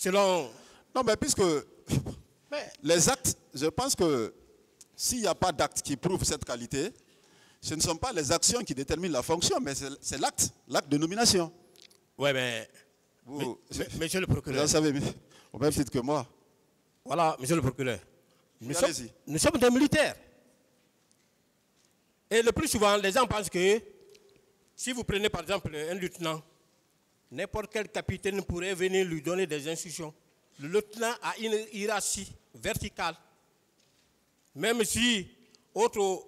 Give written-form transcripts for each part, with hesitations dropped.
selon... Non, mais puisque Mais, les actes, je pense que s'il n'y a pas d'actes qui prouvent cette qualité, ce ne sont pas les actions qui déterminent la fonction, mais c'est l'acte, l'acte de nomination. ouais, mais... monsieur le Vous procureur. en savez au même titre que moi. Voilà, monsieur le procureur. Nous sommes des militaires. Et le plus souvent, les gens pensent que si vous prenez par exemple un lieutenant, n'importe quel capitaine pourrait venir lui donner des instructions. Le lieutenant a une hiérarchie verticale. Même si autre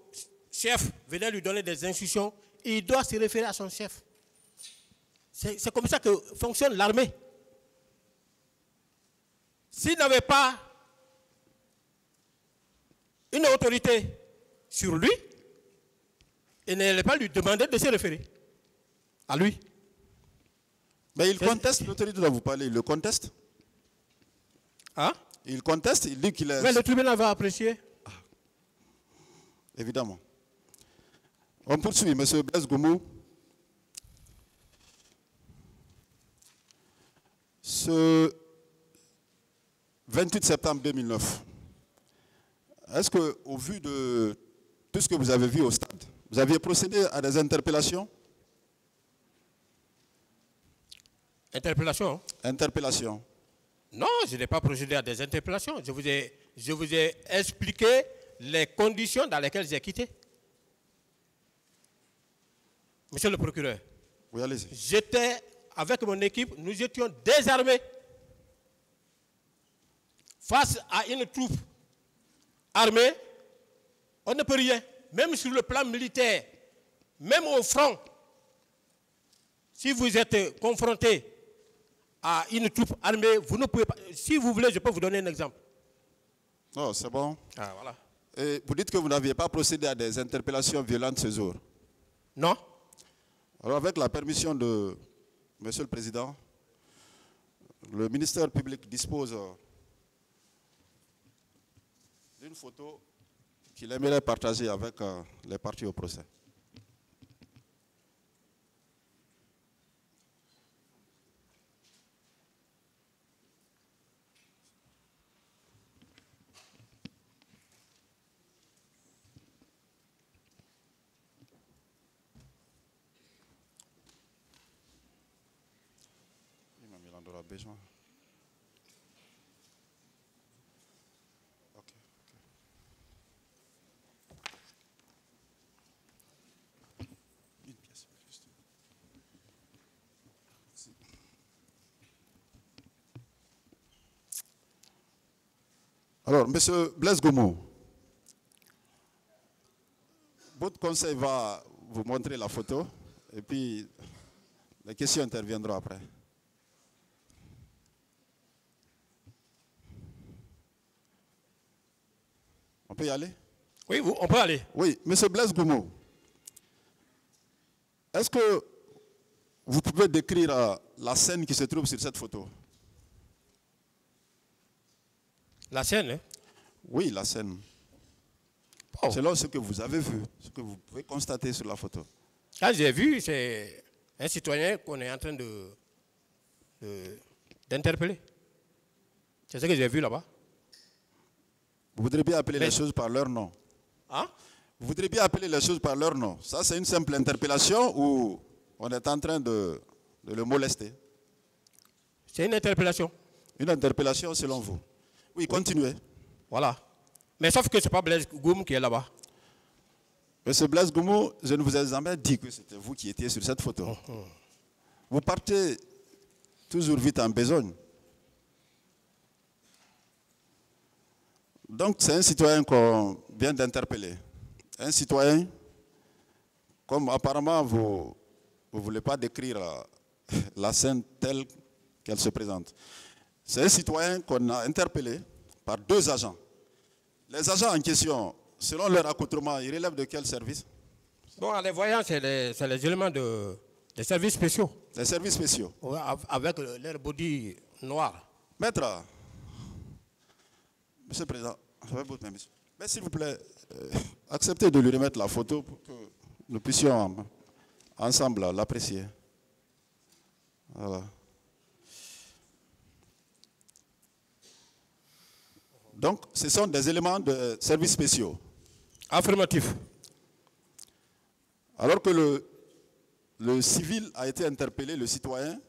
chef venait lui donner des instructions, il doit se référer à son chef. C'est comme ça que fonctionne l'armée. S'il n'avait pas une autorité sur lui, il n'allait pas lui demander de se référer à lui. Mais il conteste l'autorité dont vous parlez, il le conteste. Hein? Il conteste, il dit qu'il est... Mais le tribunal va apprécier. Ah. Évidemment. On poursuit, M. Blaise Goumou. Ce 28 septembre 2009, est-ce qu'au vu de tout ce que vous avez vu au stade, vous aviez procédé à des interpellations? Interpellation? Interpellations. Non, je n'ai pas procédé à des interpellations. Je vous ai expliqué les conditions dans lesquelles j'ai quitté. Monsieur le procureur, oui, allez-y. J'étais avec mon équipe, nous étions désarmés. Face à une troupe armée, on ne peut rien. Même sur le plan militaire, même au front, si vous êtes confronté à une troupe armée, vous ne pouvez pas... Si vous voulez, je peux vous donner un exemple. Non, c'est bon. Ah, voilà. Et vous dites que vous n'aviez pas procédé à des interpellations violentes ce jour. Non. Alors, avec la permission de Monsieur le Président, le ministère public dispose d'une photo qu'il aimerait partager avec les parties au procès. Il en aura besoin. Ok. Une pièce. Alors, Monsieur Blaise Goumou, votre conseil va vous montrer la photo et puis les questions interviendront après. On peut y aller? Oui, on peut aller. Oui, Monsieur Blaise Goumou, est-ce que vous pouvez décrire la scène qui se trouve sur cette photo? La scène, hein? Oui, la scène. Oh. Selon ce que vous avez vu, ce que vous pouvez constater sur la photo. Quand j'ai vu, c'est un citoyen qu'on est en train d'interpeller. C'est ce que j'ai vu là-bas. Vous voudrez bien appeler les choses par leur nom? Hein? Vous voudrez bien appeler les choses par leur nom? Ça, c'est une simple interpellation ou on est en train de le molester? C'est une interpellation. Une interpellation selon vous? Oui, continuez. Voilà. Mais sauf que ce n'est pas Blaise Goumou qui est là-bas. Monsieur Blaise Goumou, je ne vous ai jamais dit que c'était vous qui étiez sur cette photo. Vous partez toujours vite en besogne. Donc c'est un citoyen qu'on vient d'interpeller. Un citoyen, comme apparemment vous ne voulez pas décrire la scène telle qu'elle se présente. C'est un citoyen qu'on a interpellé par deux agents. Les agents en question, selon leur accoutrement, ils relèvent de quel service? Bon, les voyants, c'est les éléments des services spéciaux. Les services spéciaux. Ouais, avec leur body noir. Maître, Monsieur le Président, avec votre permission. Mais s'il vous plaît, acceptez de lui remettre la photo pour que nous puissions ensemble l'apprécier. Voilà. Donc, ce sont des éléments de services spéciaux. Affirmatif. Alors que le civil a été interpellé, le citoyen,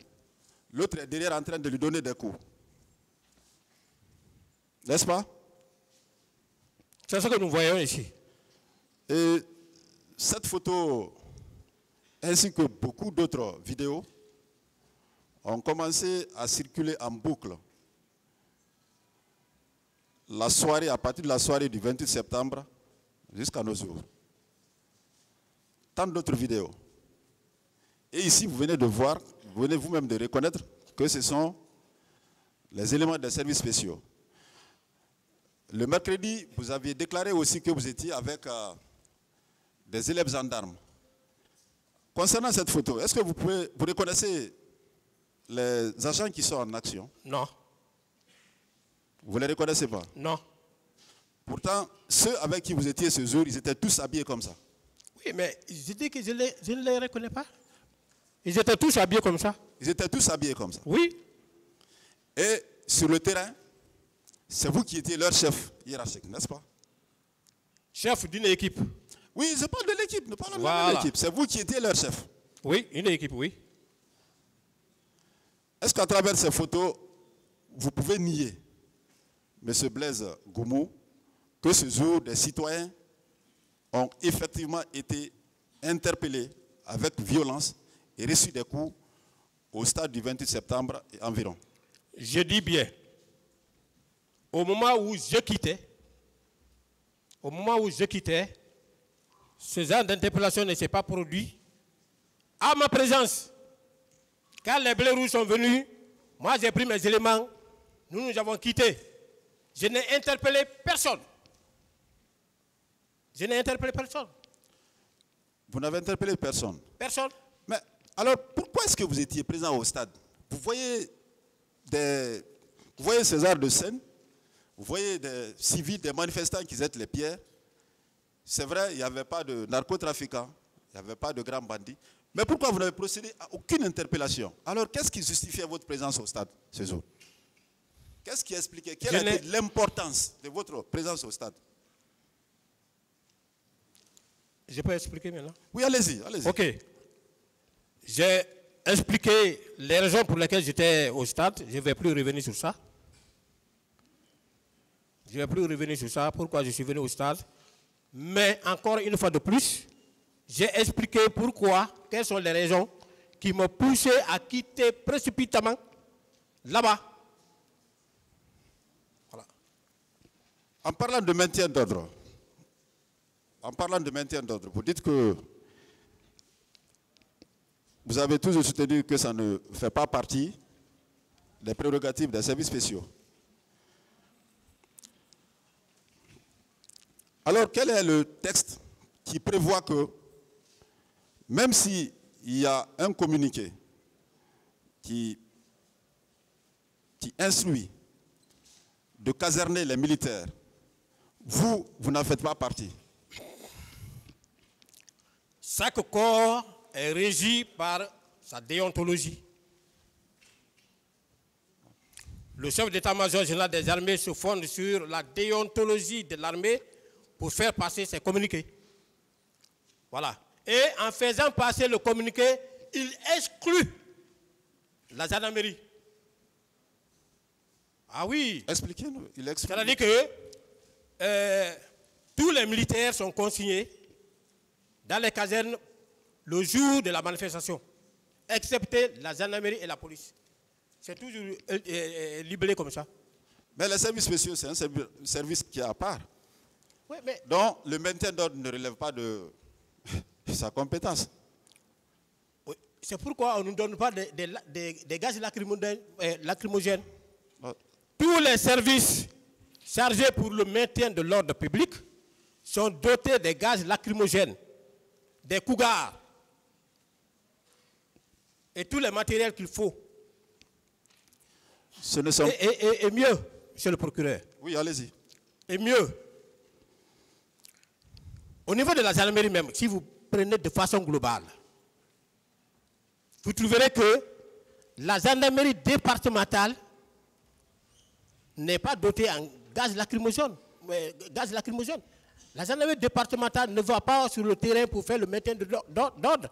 l'autre est derrière en train de lui donner des coups. N'est-ce pas? C'est ce que nous voyons ici. Et cette photo, ainsi que beaucoup d'autres vidéos, ont commencé à circuler en boucle. La soirée, à partir de la soirée du 28 septembre jusqu'à nos jours. Tant d'autres vidéos. Et ici, vous venez de voir, vous venez vous-même de reconnaître que ce sont les éléments des services spéciaux. Le mercredi, vous aviez déclaré aussi que vous étiez avec des élèves gendarmes. Concernant cette photo, est-ce que vous reconnaissez les agents qui sont en action? Non. Vous ne les reconnaissez pas? Non. Pourtant, ceux avec qui vous étiez ce jour, ils étaient tous habillés comme ça. Oui, mais je dis que je ne les reconnais pas. Ils étaient tous habillés comme ça. Ils étaient tous habillés comme ça. Oui. Et sur le terrain, c'est vous qui étiez leur chef hiérarchique, n'est-ce pas? Chef d'une équipe. Oui, je parle de l'équipe, ne parlons Voilà. pas de l'équipe. C'est vous qui étiez leur chef. Oui, une équipe, oui. Est-ce qu'à travers ces photos, vous pouvez nier, M. Blaise Goumou, que ce jour, des citoyens ont effectivement été interpellés avec violence et reçu des coups au stade du 28 septembre et environ? Je dis bien, au moment où je quittais, ce genre d'interpellation ne s'est pas produit à ma présence. Quand les blés rouges sont venus, moi j'ai pris mes éléments, nous avons quitté. Je n'ai interpellé personne. Je n'ai interpellé personne. Vous n'avez interpellé personne? Personne. Mais alors, pourquoi est-ce que vous étiez présent au stade? Vous voyez ces arts de scène, vous voyez des civils, des manifestants qui jettent les pierres. C'est vrai, il n'y avait pas de narcotrafiquants, il n'y avait pas de grands bandits. Mais pourquoi vous n'avez procédé à aucune interpellation? Alors, qu'est-ce qui justifiait votre présence au stade ce jour? Qu'est-ce qui expliquait? Quelle était l'importance de votre présence au stade? Je peux expliquer maintenant? Oui, allez-y, allez-y. Ok. J'ai expliqué les raisons pour lesquelles j'étais au stade. Je ne vais plus revenir sur ça. Je ne vais plus revenir sur ça, pourquoi je suis venu au stade. Mais encore une fois de plus, j'ai expliqué pourquoi, quelles sont les raisons qui m'ont poussé à quitter précipitamment là-bas. Voilà. En parlant de maintien d'ordre, vous dites que vous avez toujours soutenu que ça ne fait pas partie des prérogatives des services spéciaux. Alors, quel est le texte qui prévoit que, même s'il y a un communiqué qui instruit de caserner les militaires, vous n'en faites pas partie? Chaque corps est régi par sa déontologie. Le chef d'état-major général des armées se fonde sur la déontologie de l'armée pour faire passer ses communiqués. Voilà. Et en faisant passer le communiqué, il exclut la gendarmerie. Ah oui. Expliquez-nous. C'est-à-dire que tous les militaires sont consignés dans les casernes le jour de la manifestation, excepté la gendarmerie et la police. C'est toujours libellé comme ça. Mais les services spéciaux, c'est un service qui est à part. Oui, mais donc le maintien d'ordre ne relève pas de sa compétence. Oui, c'est pourquoi on ne nous donne pas des gaz lacrymogènes. Tous les services chargés pour le maintien de l'ordre public sont dotés des gaz lacrymogènes, des cougars et tous les matériels qu'il faut. Ce ne sont... et mieux, monsieur le procureur. Oui, allez-y. Et mieux, au niveau de la gendarmerie même, si vous prenez de façon globale, vous trouverez que la gendarmerie départementale n'est pas dotée en gaz lacrymogène. La gendarmerie départementale ne va pas sur le terrain pour faire le maintien d'ordre.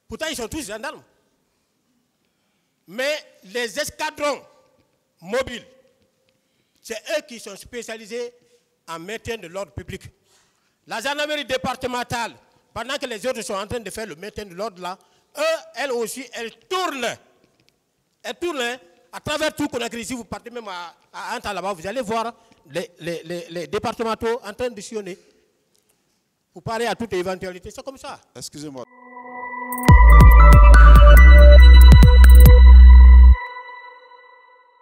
Pourtant, ils sont tous gendarmes. Mais les escadrons mobiles, c'est eux qui sont spécialisés en maintien de l'ordre public. La gendarmerie départementale, pendant que les autres sont en train de faire le maintien de l'ordre là, elles aussi, elles tournent. Elles tournent à travers tout Conakry. Si vous partez même à Anta là-bas, vous allez voir les départementaux en train de sillonner pour parer à toute éventualité. C'est comme ça. Excusez-moi.